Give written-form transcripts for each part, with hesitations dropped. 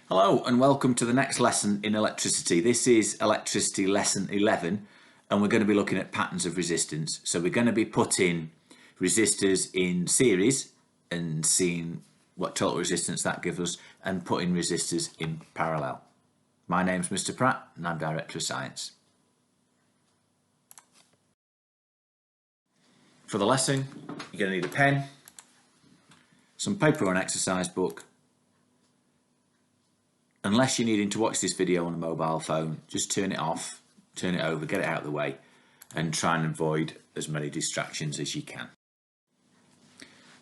Hello and welcome to the next lesson in electricity. This is electricity lesson 11 and we're going to be looking at patterns of resistance. So we're going to be putting resistors in series and seeing what total resistance that gives us and putting resistors in parallel. My name's Mr. Pratt and I'm Director of Science. For the lesson you're going to need a pen, some paper or an exercise book. Unless you're needing to watch this video on a mobile phone, just turn it off, turn it over, get it out of the way and try and avoid as many distractions as you can.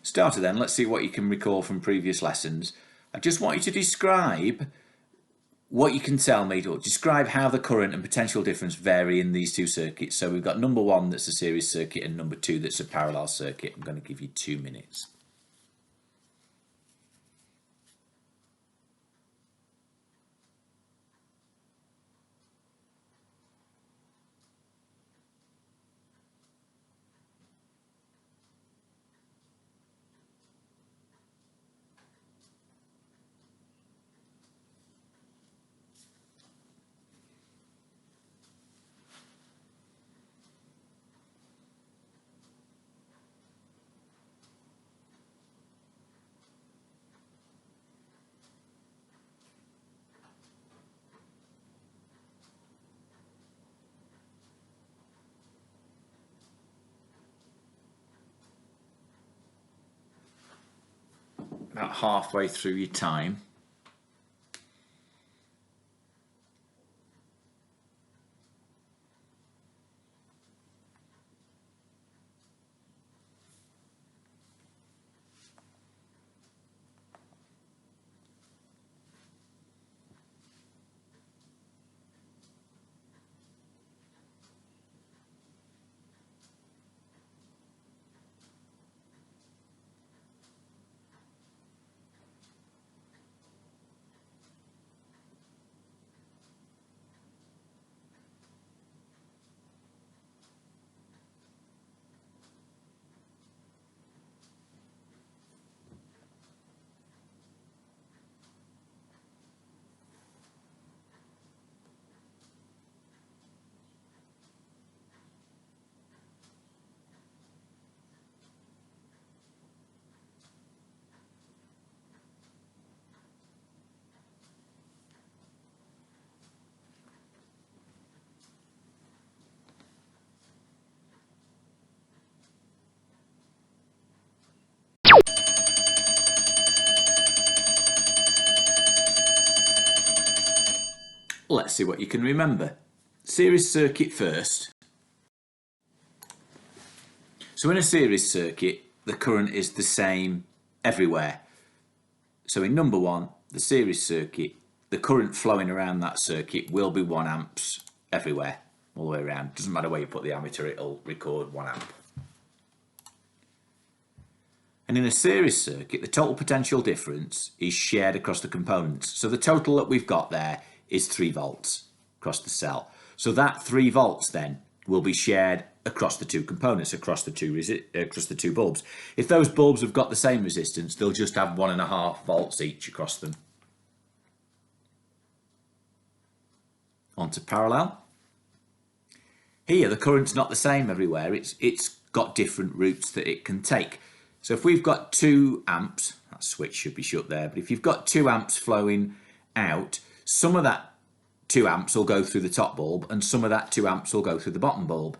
Starter then, let's see what you can recall from previous lessons. I just want you to describe what you can tell me, or describe how the current and potential difference vary in these two circuits. So we've got number one that's a series circuit and number two that's a parallel circuit. I'm going to give you 2 minutes. About halfway through your time. Let's see what you can remember. Series circuit first. So in a series circuit, the current is the same everywhere. So in number one, the series circuit, the current flowing around that circuit will be 1 amps everywhere, all the way around. Doesn't matter where you put the ammeter, it'll record 1 amp. And in a series circuit, the total potential difference is shared across the components. So the total that we've got there is 3 volts across the cell. So that 3 volts then will be shared across the two components, across the two bulbs. If those bulbs have got the same resistance, they'll just have 1.5 volts each across them. On to parallel. Here the current's not the same everywhere, it's got different routes that it can take. So if we've got 2 amps, that switch should be shut there, but if you've got 2 amps flowing out, some of that 2 amps will go through the top bulb and some of that 2 amps will go through the bottom bulb.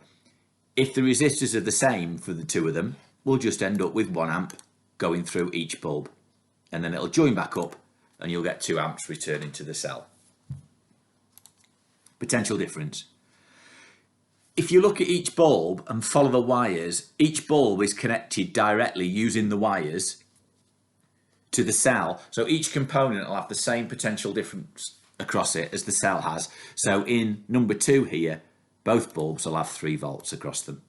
If the resistors are the same for the two of them, we'll just end up with 1 amp going through each bulb. And then it'll join back up and you'll get 2 amps returning to the cell. Potential difference. If you look at each bulb and follow the wires, each bulb is connected directly using the wires to the cell. So each component will have the same potential difference across it as the cell has. So in number 2 here, both bulbs will have 3 volts across them.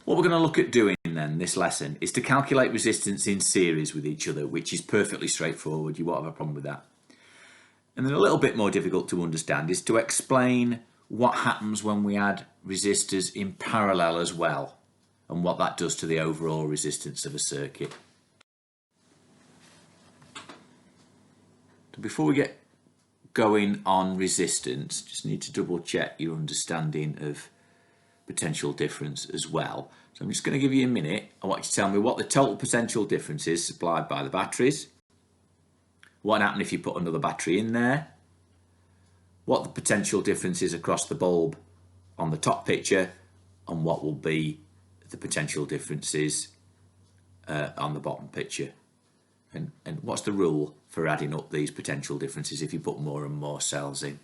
What we're going to look at doing then, this lesson, is to calculate resistance in series with each other, which is perfectly straightforward. You won't have a problem with that. And then a little bit more difficult to understand is to explain what happens when we add resistors in parallel as well, and what that does to the overall resistance of a circuit. So before we get going on resistance, just need to double check your understanding of potential difference as well. So I'm just going to give you a minute. I want you to tell me what the total potential difference is supplied by the batteries, what happened if you put another battery in there, what the potential difference is across the bulb on the top picture, and what will be the potential differences on the bottom picture. And what's the rule for adding up these potential differences if you put more and more cells in?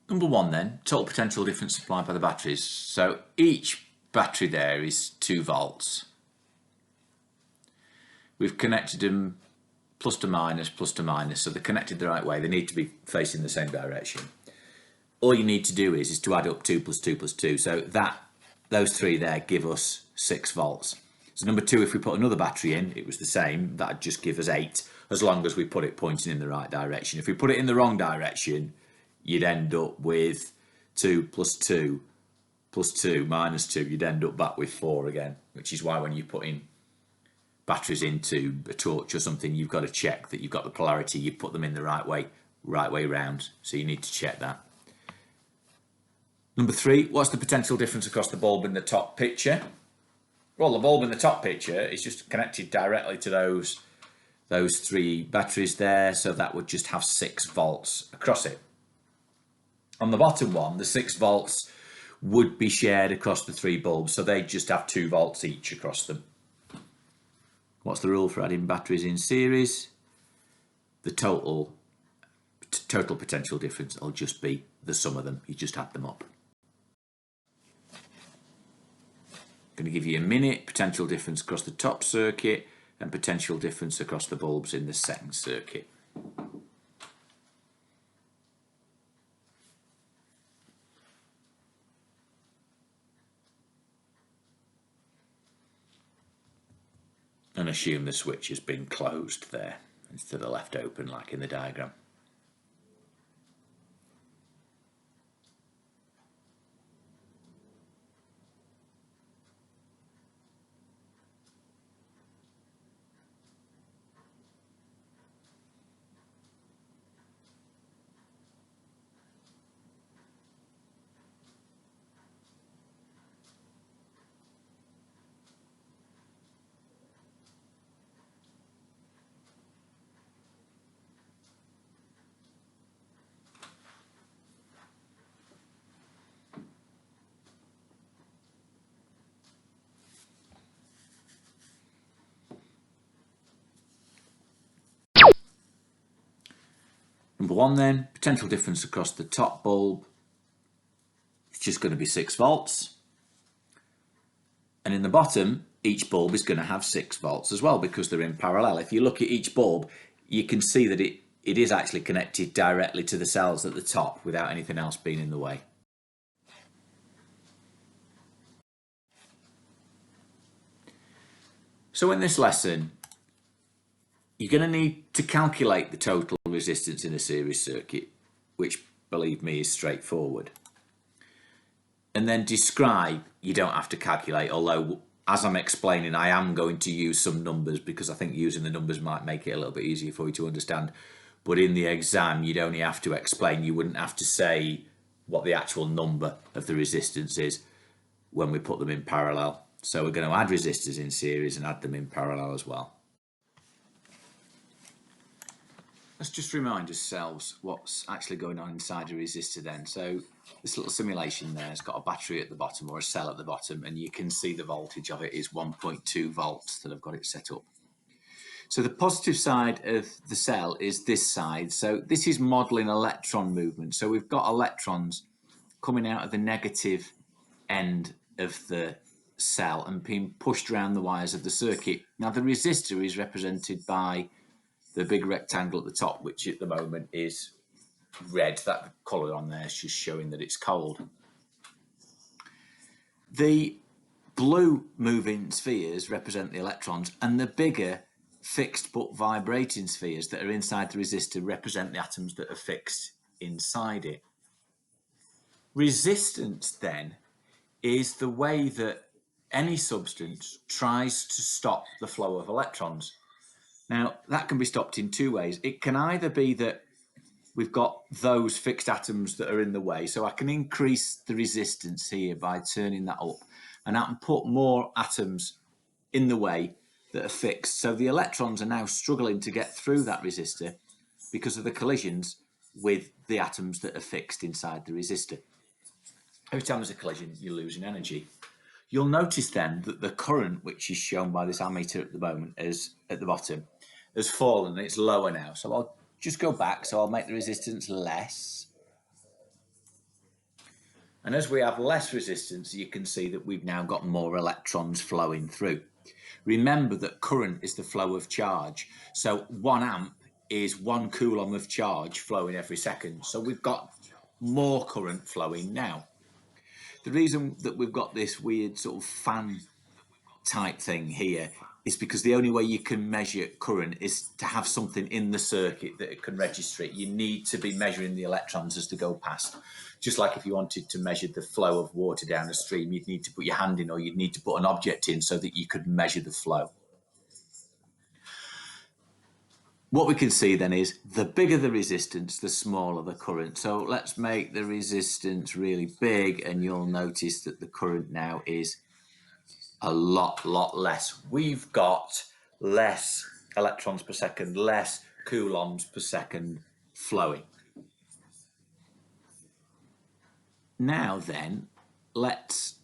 Number one then, total potential difference supplied by the batteries. So each battery there is 2 volts. We've connected them plus to minus, so they're connected the right way. They need to be facing the same direction. All you need to do is to add up 2 plus 2 plus 2. So those 3 there give us 6 volts. So number 2, if we put another battery in, it was the same. That'd just give us 8, as long as we put it pointing in the right direction. If we put it in the wrong direction, you'd end up with 2 plus 2 plus 2 minus 2. You'd end up back with 4 again, which is why when you put in batteries into a torch or something, you've got to check that you've got the polarity, you put them in the right way round. So you need to check that. Number 3, what's the potential difference across the bulb in the top picture? Well, the bulb in the top picture is just connected directly to those 3 batteries there, so that would just have 6 volts across it. On the bottom one, the 6 volts would be shared across the 3 bulbs, so they just have 2 volts each across them. What's the rule for adding batteries in series? The total potential difference will just be the sum of them. You just add them up. I'm going to give you a minute. Potential difference across the top circuit and potential difference across the bulbs in the second circuit. And assume the switch has been closed there instead of left open like in the diagram. Number 1 then, potential difference across the top bulb, it's just going to be 6 volts. And in the bottom, each bulb is going to have 6 volts as well because they're in parallel. If you look at each bulb, you can see that it is actually connected directly to the cells at the top without anything else being in the way. So in this lesson, you're going to need to calculate the total resistance in a series circuit, which, believe me, is straightforward. And then describe, you don't have to calculate, although as I'm explaining, I am going to use some numbers because I think using the numbers might make it a little bit easier for you to understand. But in the exam, you'd only have to explain, you wouldn't have to say what the actual number of the resistance is when we put them in parallel. So we're going to add resistors in series and add them in parallel as well. Let's just remind ourselves what's actually going on inside a resistor then. So this little simulation there has got a battery at the bottom or a cell at the bottom, and you can see the voltage of it is 1.2 volts that I've got it set up. So the positive side of the cell is this side. So this is modelling electron movement. So we've got electrons coming out of the negative end of the cell and being pushed around the wires of the circuit. Now the resistor is represented by the big rectangle at the top, which at the moment is red. That colour on there is just showing that it's cold. The blue moving spheres represent the electrons, and the bigger fixed but vibrating spheres that are inside the resistor represent the atoms that are fixed inside it. Resistance then is the way that any substance tries to stop the flow of electrons. Now, that can be stopped in two ways. It can either be that we've got those fixed atoms that are in the way, so I can increase the resistance here by turning that up, and I can put more atoms in the way that are fixed. So the electrons are now struggling to get through that resistor because of the collisions with the atoms that are fixed inside the resistor. Every time there's a collision, you're losing energy. You'll notice then that the current, which is shown by this ammeter at the moment, is at the bottom, has fallen and it's lower now. So I'll just go back, so I'll make the resistance less. And as we have less resistance, you can see that we've now got more electrons flowing through. Remember that current is the flow of charge. So 1 amp is 1 coulomb of charge flowing every second. So we've got more current flowing now. The reason that we've got this weird sort of fan type thing here is because the only way you can measure current is to have something in the circuit that it can register it. You need to be measuring the electrons as they go past. Just like if you wanted to measure the flow of water down a stream, you'd need to put your hand in, or you'd need to put an object in so that you could measure the flow. What we can see then is the bigger the resistance, the smaller the current. So let's make the resistance really big, and you'll notice that the current now is a lot less. We've got less electrons per second, less coulombs per second flowing. Now then, let's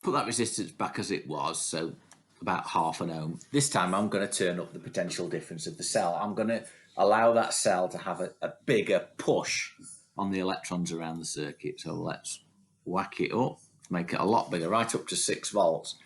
put that resistance back as it was, so about 0.5 ohm. This time I'm going to turn up the potential difference of the cell. I'm going to allow that cell to have a bigger push on the electrons around the circuit. So let's whack it up, make it a lot bigger, right up to 6 volts.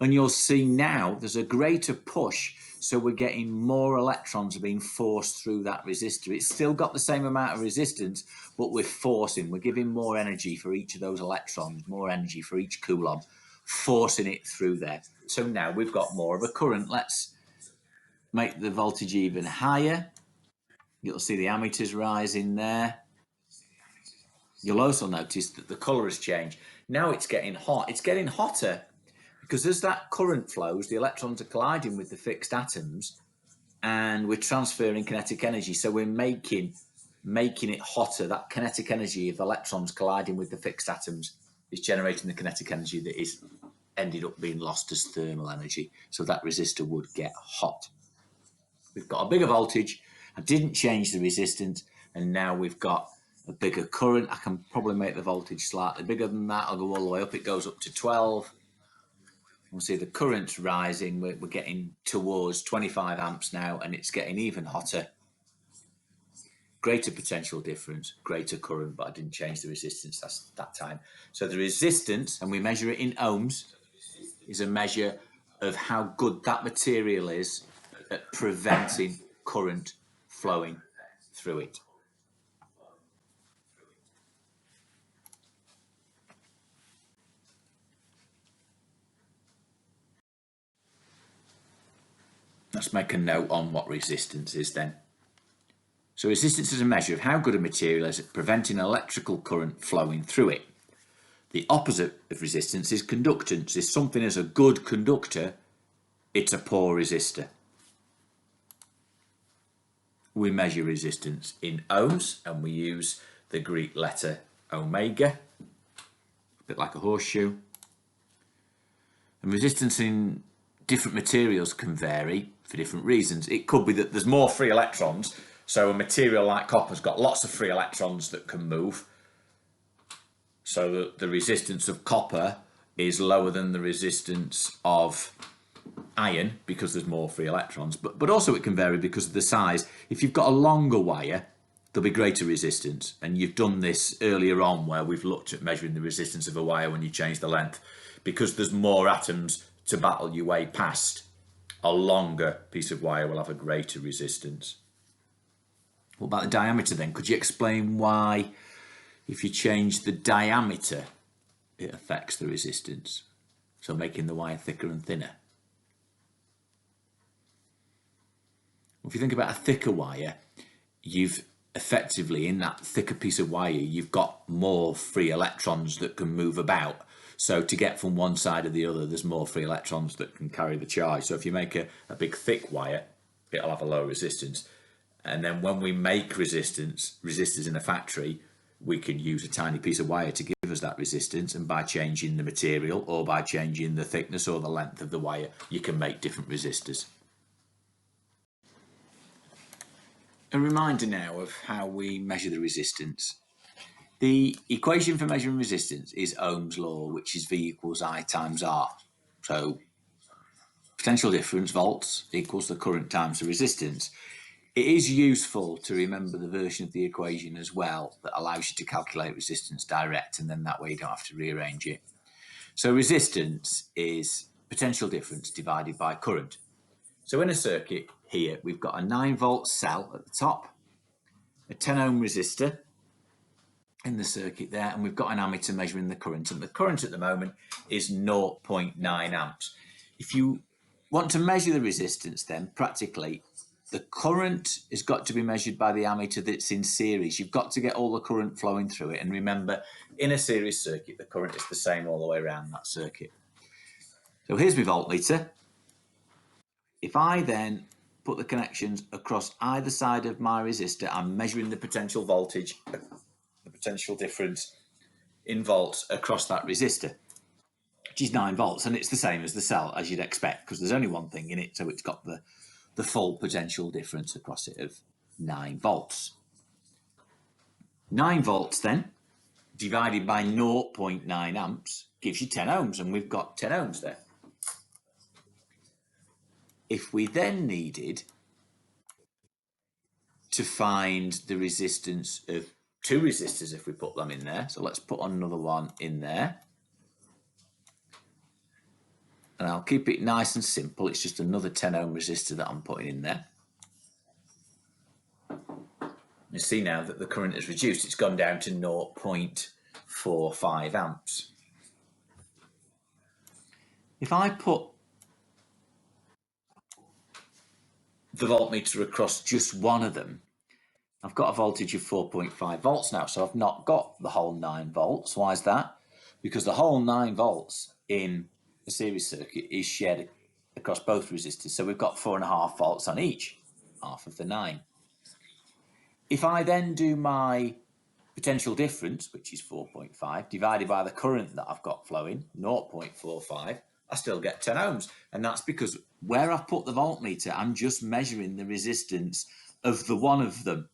And you'll see now there's a greater push, so we're getting more electrons being forced through that resistor. It's still got the same amount of resistance, but we're forcing, we're giving more energy for each of those electrons, more energy for each coulomb, forcing it through there. So now we've got more of a current. Let's make the voltage even higher. You'll see the ammeters rising there. You'll also notice that the colour has changed. Now it's getting hot. It's getting hotter because as that current flows, the electrons are colliding with the fixed atoms and we're transferring kinetic energy. So we're making it hotter. That kinetic energy of electrons colliding with the fixed atoms is generating the kinetic energy that is ended up being lost as thermal energy. So that resistor would get hot. We've got a bigger voltage. I didn't change the resistance, and now we've got a bigger current. I can probably make the voltage slightly bigger than that. I'll go all the way up. It goes up to 12. We'll see the current's rising. We're getting towards 25 amps now, and it's getting even hotter. Greater potential difference, greater current, but I didn't change the resistance that time. So the resistance, and we measure it in ohms, is a measure of how good that material is at preventing current flowing through it. Let's make a note on what resistance is then. So resistance is a measure of how good a material is at preventing electrical current flowing through it. The opposite of resistance is conductance. If something is a good conductor, it's a poor resistor. We measure resistance in ohms, and we use the Greek letter omega, a bit like a horseshoe. And resistance in different materials can vary for different reasons. It could be that there's more free electrons, So a material like copper's got lots of free electrons that can move. So the resistance of copper is lower than the resistance of iron because there's more free electrons. But also it can vary because of the size. If you've got a longer wire, there'll be greater resistance. And you've done this earlier on where we've looked at measuring the resistance of a wire when you change the length. Because there's more atoms to battle your way past, a longer piece of wire will have a greater resistance. What about the diameter then? Could you explain why, if you change the diameter, it affects the resistance? So making the wire thicker and thinner. Well, if you think about a thicker wire, you've effectively, in that thicker piece of wire, you've got more free electrons that can move about. So to get from one side to the other, there's more free electrons that can carry the charge. So if you make a big thick wire, it'll have a low resistance. And then when we make resistors in a factory, we can use a tiny piece of wire to give us that resistance. And by changing the material or by changing the thickness or the length of the wire, you can make different resistors. A reminder now of how we measure the resistance. The equation for measuring resistance is Ohm's law, which is V equals I times R. So potential difference, volts, equals the current times the resistance. It is useful to remember the version of the equation as well that allows you to calculate resistance direct, and then that way you don't have to rearrange it. So resistance is potential difference divided by current. So in a circuit here, we've got a 9-volt cell at the top, a 10 ohm resistor in the circuit there, and we've got an ammeter measuring the current, and the current at the moment is 0.9 amps. If you want to measure the resistance, then practically the current has got to be measured by the ammeter that's in series. You've got to get all the current flowing through it, and remember, in a series circuit, the current is the same all the way around that circuit. So here's my voltmeter. If I then put the connections across either side of my resistor, I'm measuring the potential voltage, the potential difference in volts across that resistor, which is 9 volts, and it's the same as the cell, as you'd expect, because there's only one thing in it, so it's got the full potential difference across it of 9 volts. 9 volts then, divided by 0.9 amps, gives you 10 ohms, and we've got 10 ohms there. If we then needed to find the resistance of 2 resistors, if we put them in there, so let's put another one in there. And I'll keep it nice and simple. It's just another 10 ohm resistor that I'm putting in there. You see now that the current is reduced. It's gone down to 0.45 amps. If I put the voltmeter across just one of them, I've got a voltage of 4.5 volts now, so I've not got the whole 9 volts. Why is that? Because the whole 9 volts in the series circuit is shared across both resistors, so we've got 4.5 volts on each, half of the 9. If I then do my potential difference, which is 4.5, divided by the current that I've got flowing, 0.45, I still get 10 ohms. And that's because where I've put the voltmeter, I'm just measuring the resistance of the one of them.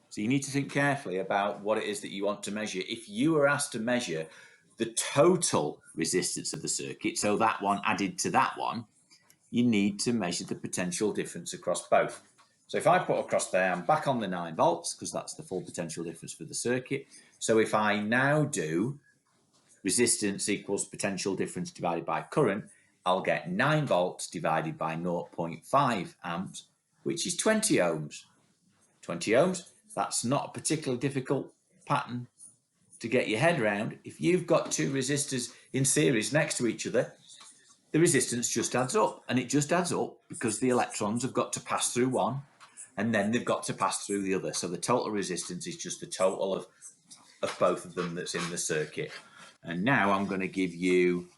So you need to think carefully about what it is that you want to measure. If you were asked to measure the total resistance of the circuit, so that one added to that one, you need to measure the potential difference across both. So if I put across there, I'm back on the 9 volts because that's the full potential difference for the circuit. So if I now do resistance equals potential difference divided by current, I'll get 9 volts divided by 0.5 amps, which is 20 ohms. 20 ohms, that's not a particularly difficult pattern to get your head around. If you've got 2 resistors in series next to each other, the resistance just adds up, and it just adds up because the electrons have got to pass through one and then they've got to pass through the other. So the total resistance is just the total of both of them that's in the circuit. And now I'm going to give you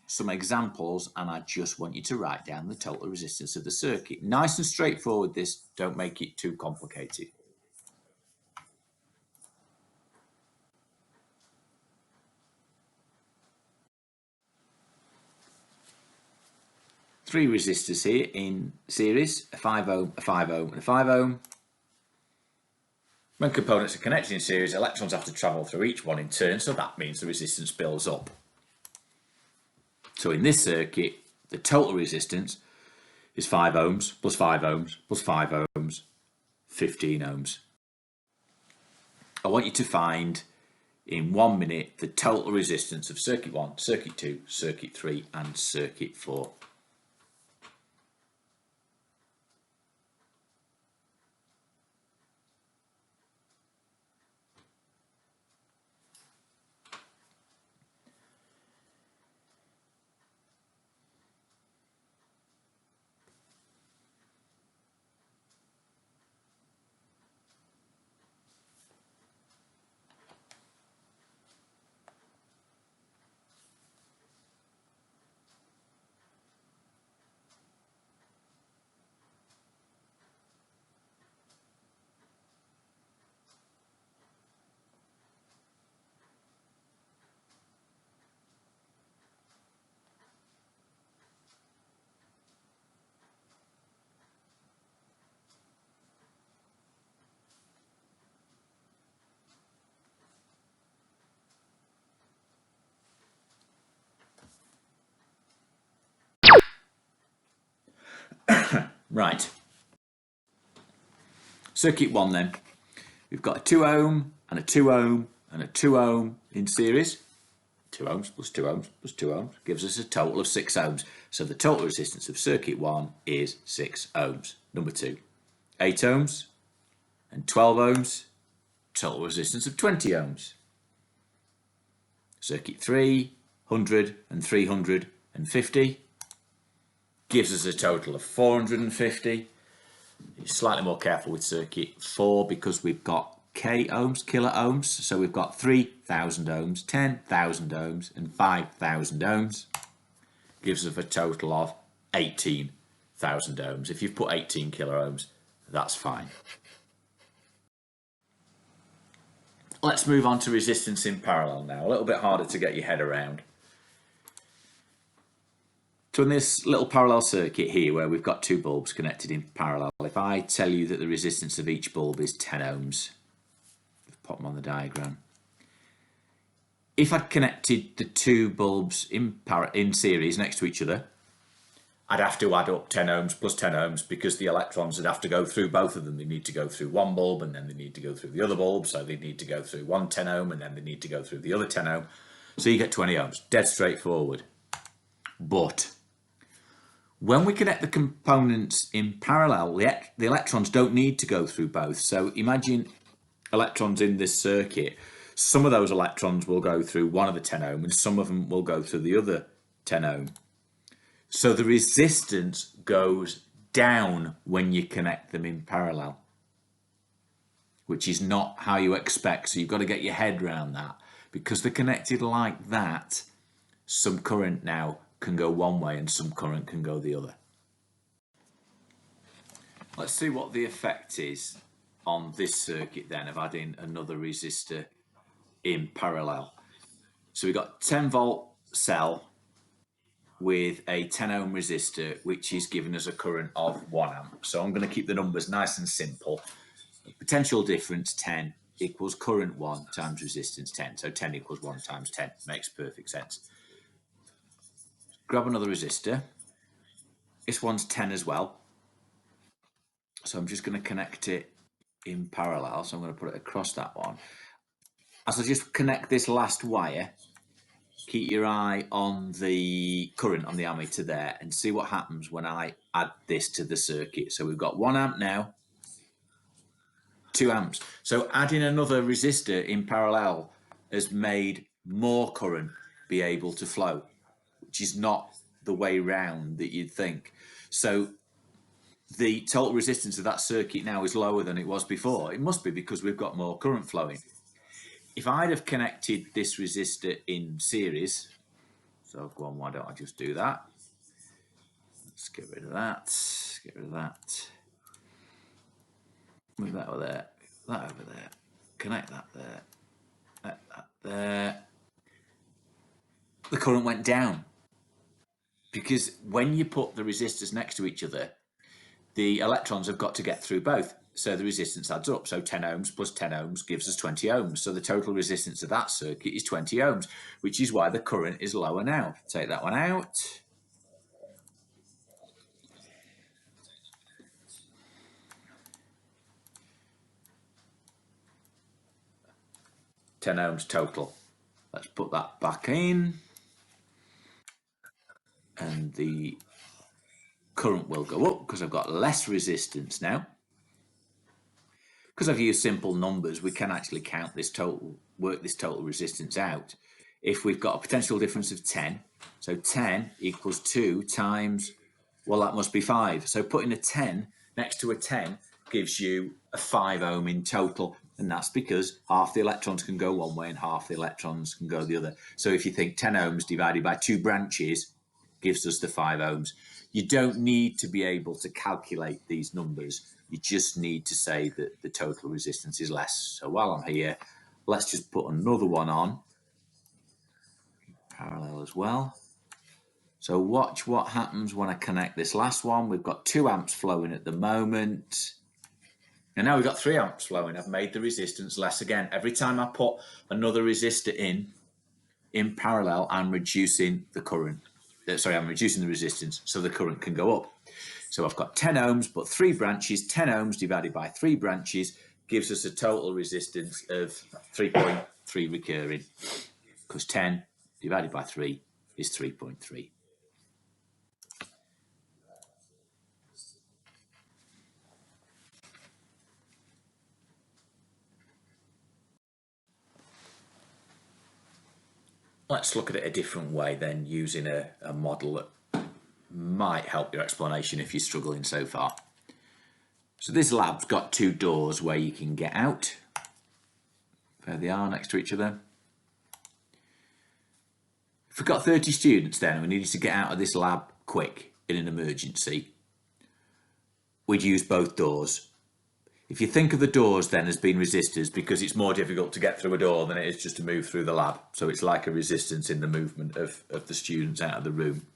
some examples, and I just want you to write down the total resistance of the circuit. Nice and straightforward this, don't make it too complicated. three resistors here in series, a 5 ohm, a 5 ohm and a 5 ohm. When components are connected in series, electrons have to travel through each one in turn, so that means the resistance builds up. So in this circuit, the total resistance is 5 ohms plus 5 ohms plus 5 ohms, 15 ohms. I want you to find in 1 minute the total resistance of circuit 1, circuit 2, circuit 3 and circuit 4. Right. Circuit 1 then. We've got a 2 ohm and a 2 ohm and a 2 ohm in series. 2 ohms plus 2 ohms plus 2 ohms gives us a total of 6 ohms. So the total resistance of circuit 1 is 6 ohms. Number 2, 8 ohms and 12 ohms, total resistance of 20 ohms. Circuit 3, 100 and 350 gives us a total of 450. You're slightly more careful with circuit 4 because we've got k ohms, kilo ohms. So we've got 3,000 ohms, 10,000 ohms and 5,000 ohms. Gives us a total of 18,000 ohms. If you've put 18 kilo ohms, that's fine. Let's move on to resistance in parallel now. A little bit harder to get your head around. So in this little parallel circuit here where we've got two bulbs connected in parallel, if I tell you that the resistance of each bulb is 10 ohms, just pop them on the diagram. If I'd connected the two bulbs in series next to each other, I'd have to add up 10 ohms plus 10 ohms because the electrons would have to go through both of them. They need to go through one bulb and then they need to go through the other bulb, so they need to go through one 10 ohm and then they need to go through the other 10 ohm. So you get 20 ohms, dead straightforward. But when we connect the components in parallel, the electrons don't need to go through both. So imagine electrons in this circuit. Some of those electrons will go through one of the 10 ohm and some of them will go through the other 10 ohm. So the resistance goes down when you connect them in parallel, which is not how you expect. So you've got to get your head around that. Because they're connected like that, some current now can go one way and some current can go the other. Let's see what the effect is on this circuit then of adding another resistor in parallel. So we've got 10 volt cell with a 10 ohm resistor, which is giving us a current of 1 amp. So I'm going to keep the numbers nice and simple. Potential difference 10 equals current 1 times resistance 10. So 10 equals 1 times 10. Makes perfect sense. Grab another resistor. This one's 10 as well. So I'm just going to connect it in parallel. So I'm going to put it across that one. As I just connect this last wire, keep your eye on the current on the ammeter there and see what happens when I add this to the circuit. So we've got 1 amp now, 2 amps. So adding another resistor in parallel has made more current be able to flow, which is not the way round that you'd think. So the total resistance of that circuit now is lower than it was before. It must be because we've got more current flowing. If I'd have connected this resistor in series, so go on, why don't I just do that? Let's get rid of that, get rid of that. Move that over there, that over there, connect that there, that there. The current went down. because when you put the resistors next to each other, the electrons have got to get through both. So the resistance adds up. So 10 ohms plus 10 ohms gives us 20 ohms. So the total resistance of that circuit is 20 ohms, which is why the current is lower now. Take that one out. $10 ohms total. Let's put that back in. And the current will go up because I've got less resistance now. Because I've used simple numbers, we can actually count this total, work this total resistance out. If we've got a potential difference of 10, so 10 equals 2 times, well, that must be 5. So putting a 10 next to a 10 gives you a 5 ohm in total. And that's because half the electrons can go one way and half the electrons can go the other. So if you think 10 ohms divided by 2 branches gives us the 5 ohms. You don't need to be able to calculate these numbers. You just need to say that the total resistance is less. So while I'm here, let's just put another one on, parallel as well. So watch what happens when I connect this last one. We've got 2 amps flowing at the moment. And now we've got 3 amps flowing. I've made the resistance less again. Every time I put another resistor in parallel, I'm reducing the current. Sorry, I'm reducing the resistance so the current can go up. So I've got 10 ohms, but 3 branches. 10 ohms divided by 3 branches gives us a total resistance of 3.3 recurring, because 10 divided by 3 is 3.3. Let's look at it a different way then, using a model that might help your explanation if you're struggling so far. So this lab's got 2 doors where you can get out. There they are next to each other. If we've got 30 students then and we needed to get out of this lab quick in an emergency, we'd use both doors. If you think of the doors then as being resistors, because it's more difficult to get through a door than it is just to move through the lab. So it's like a resistance in the movement of the students out of the room.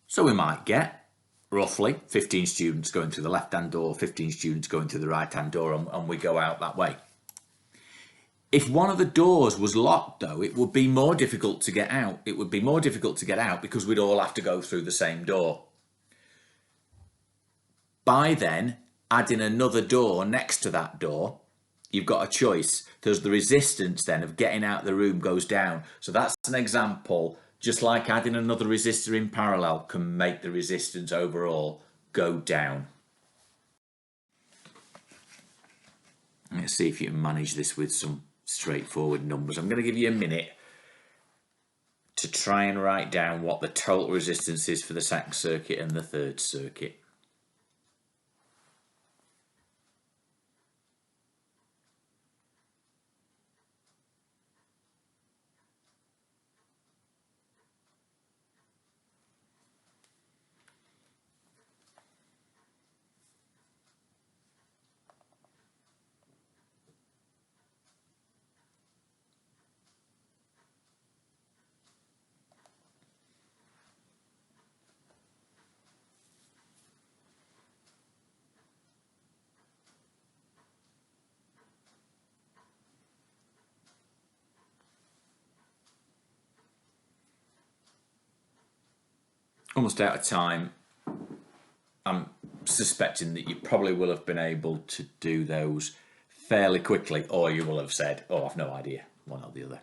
So we might get roughly 15 students going through the left-hand door, 15 students going through the right-hand door, and we go out that way. If one of the doors was locked, though, it would be more difficult to get out. It would be more difficult to get out because we'd all have to go through the same door. By then, adding another door next to that door, you've got a choice. There's the resistance then of getting out of the room goes down. So that's an example, just like adding another resistor in parallel can make the resistance overall go down. Let's see if you can manage this with some straightforward numbers. I'm going to give you a minute to try and write down what the total resistance is for the second circuit and the third circuit. Almost out of time. I'm suspecting that you probably will have been able to do those fairly quickly, or you will have said, oh, I've no idea, one or the other.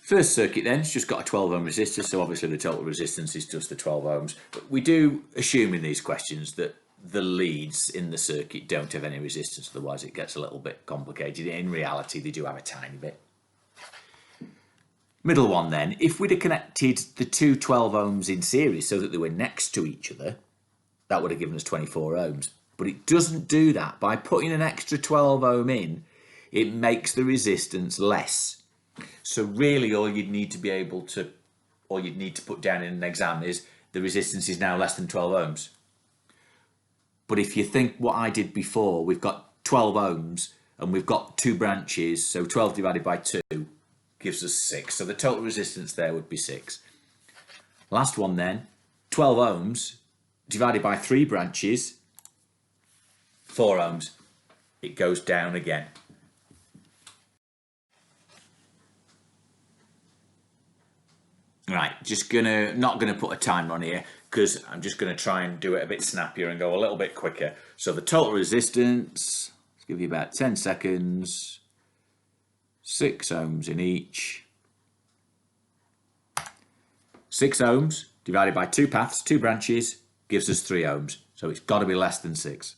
First circuit then, it's just got a 12 ohm resistor, so obviously the total resistance is just the 12 ohms. But we do assume in these questions that the leads in the circuit don't have any resistance, otherwise it gets a little bit complicated. In reality, they do have a tiny bit. Middle one then, if we'd have connected the two 12 ohms in series so that they were next to each other, that would have given us 24 ohms. But it doesn't do that. By putting an extra 12 ohm in, it makes the resistance less. So really all you'd need to be able to, or you'd need to put down in an exam is the resistance is now less than 12 ohms. But if you think what I did before, we've got 12 ohms and we've got 2 branches, so 12 divided by 2 gives us 6. So the total resistance there would be 6. Last one then, 12 ohms divided by 3 branches, 4 ohms. It goes down again. Right, not gonna put a timer on here because I'm just gonna try and do it a bit snappier and go a little bit quicker. So the total resistance, let's give you about 10 seconds, 6 ohms in each. 6 ohms divided by 2 paths, 2 branches, gives us 3 ohms. So it's got to be less than 6.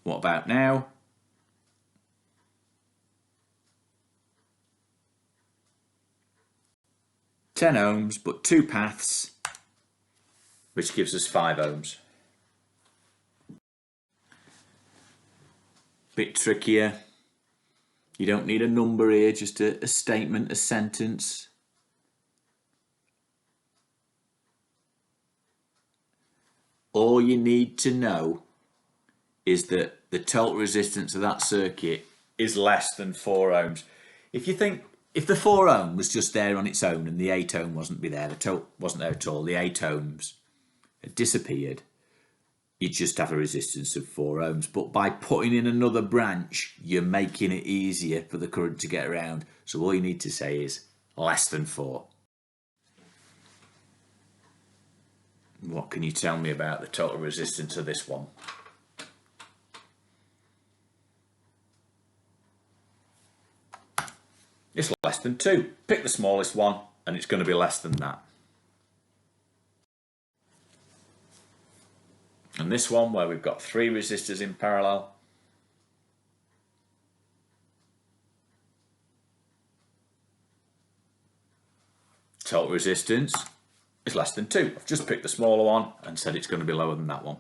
What about now? Ten ohms, but 2 paths, which gives us 5 ohms. Bit trickier. You don't need a number here, just a statement, a sentence. All you need to know is that the total resistance of that circuit is less than 4 ohms. If the 4 ohm was just there on its own and the 8 ohm wasn't there at all, the 8 ohms had disappeared, you'd just have a resistance of 4 ohms. But by putting in another branch, you're making it easier for the current to get around. So all you need to say is less than 4. What can you tell me about the total resistance of this one? It's less than 2. Pick the smallest one and it's going to be less than that. And this one, where we've got 3 resistors in parallel, total resistance is less than 2. I've just picked the smaller one and said it's going to be lower than that one.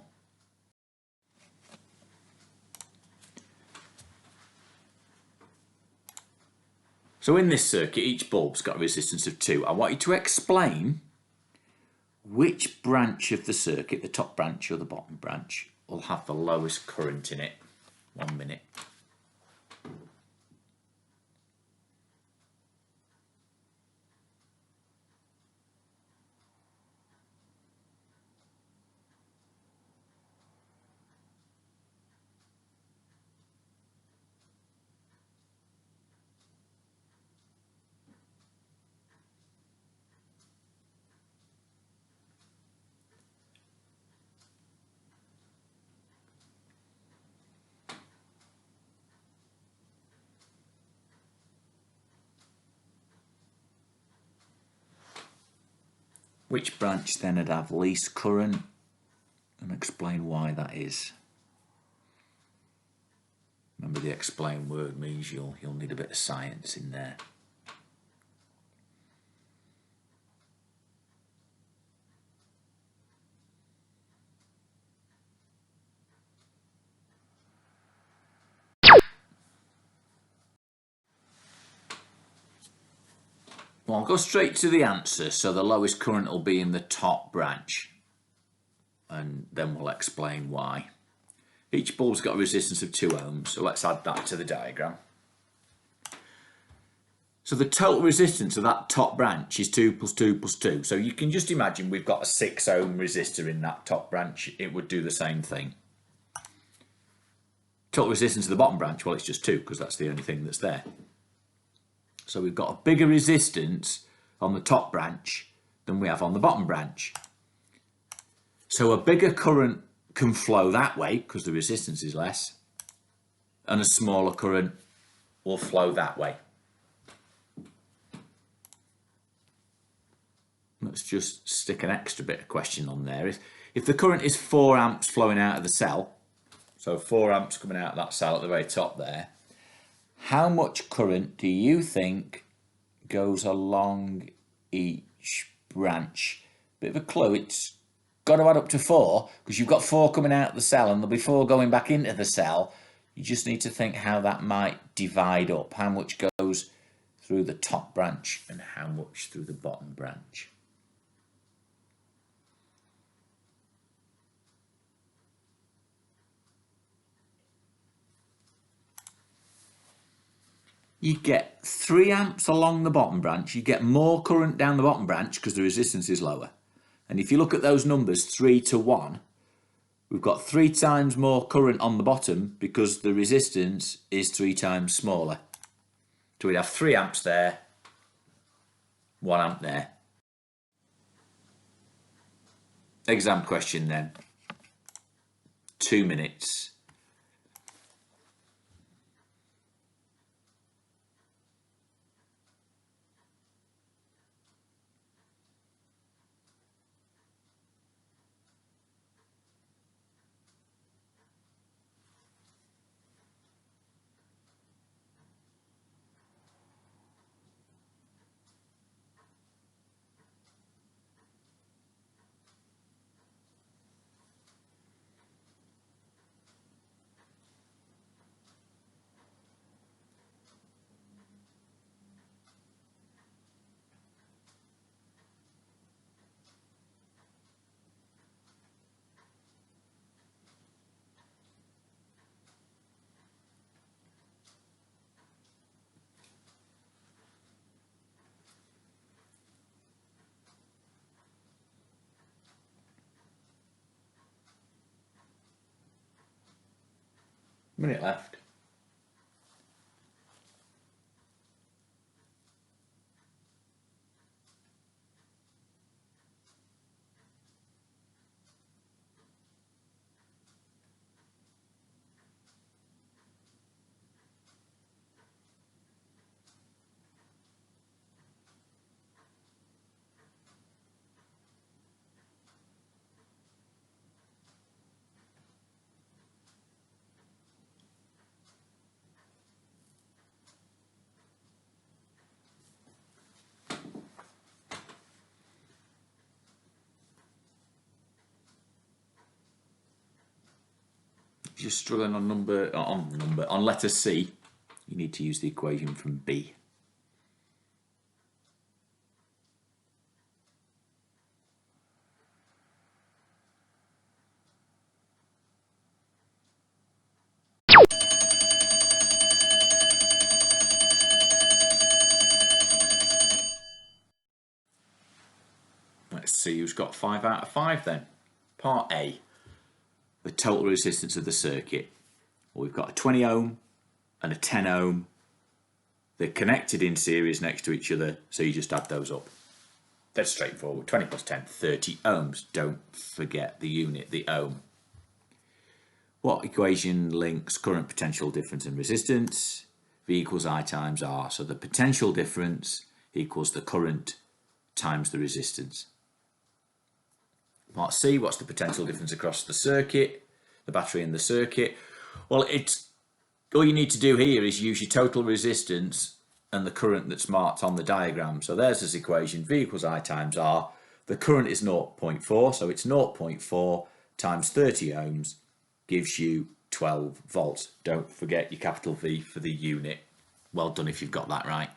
So in this circuit, each bulb's got a resistance of 2. I want you to explain which branch of the circuit, the top branch or the bottom branch, will have the lowest current in it. 1 minute. Which branch then would have least current, and explain why that is. Remember, the explain word means you'll need a bit of science in there. Well, I'll go straight to the answer. So the lowest current will be in the top branch, and then we'll explain why. Each bulb's got a resistance of 2 ohms, so let's add that to the diagram. So the total resistance of that top branch is 2 plus 2 plus 2. So you can just imagine we've got a 6 ohm resistor in that top branch. It would do the same thing. Total resistance of the bottom branch, well, it's just 2 because that's the only thing that's there. So we've got a bigger resistance on the top branch than we have on the bottom branch. So a bigger current can flow that way because the resistance is less, and a smaller current will flow that way. Let's just stick an extra bit of question on there. If the current is 4 amps flowing out of the cell, so 4 amps coming out of that cell at the very top there, how much current do you think goes along each branch? Bit of a clue, it's got to add up to 4 because you've got 4 coming out of the cell and there'll be 4 going back into the cell. You just need to think how that might divide up, how much goes through the top branch and how much through the bottom branch. you get 3 amps along the bottom branch. You get more current down the bottom branch because the resistance is lower. And if you look at those numbers, 3 to 1, we've got 3 times more current on the bottom because the resistance is 3 times smaller. So we'd have 3 amps there, 1 amp there. Exam question then. 2 minutes. Minute left. If you're struggling on letter C, you need to use the equation from B. Let's see who's got 5 out of 5 then. Part A, the total resistance of the circuit. Well, we've got a 20 ohm and a 10 ohm. They're connected in series next to each other, so you just add those up. That's straightforward. 20 plus 10, 30 ohms. Don't forget the unit, the ohm. What equation links current, potential difference and resistance? V equals I times R. So the potential difference equals the current times the resistance. Part C, what's the potential difference across the circuit, the battery and the circuit? Well, all you need to do here is use your total resistance and the current that's marked on the diagram. So there's this equation, V equals I times R. The current is 0.4, so it's 0.4 times 30 ohms gives you 12 volts. Don't forget your capital V for the unit. Well done if you've got that right.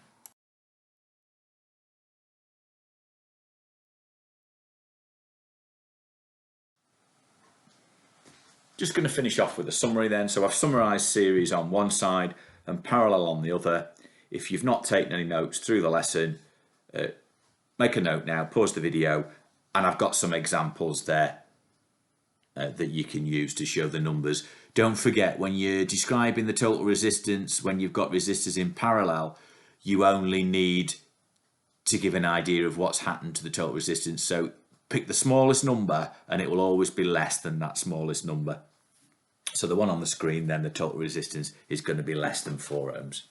Just going to finish off with a summary then. So I've summarised series on one side and parallel on the other. If you've not taken any notes through the lesson, make a note now, pause the video, and I've got some examples there that you can use to show the numbers. Don't forget, when you're describing the total resistance, when you've got resistors in parallel, you only need to give an idea of what's happened to the total resistance. So pick the smallest number and it will always be less than that smallest number. So the one on the screen then, the total resistance is going to be less than 4 ohms.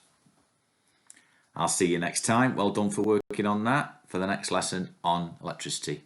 I'll see you next time. Well done for working on that for the next lesson on electricity.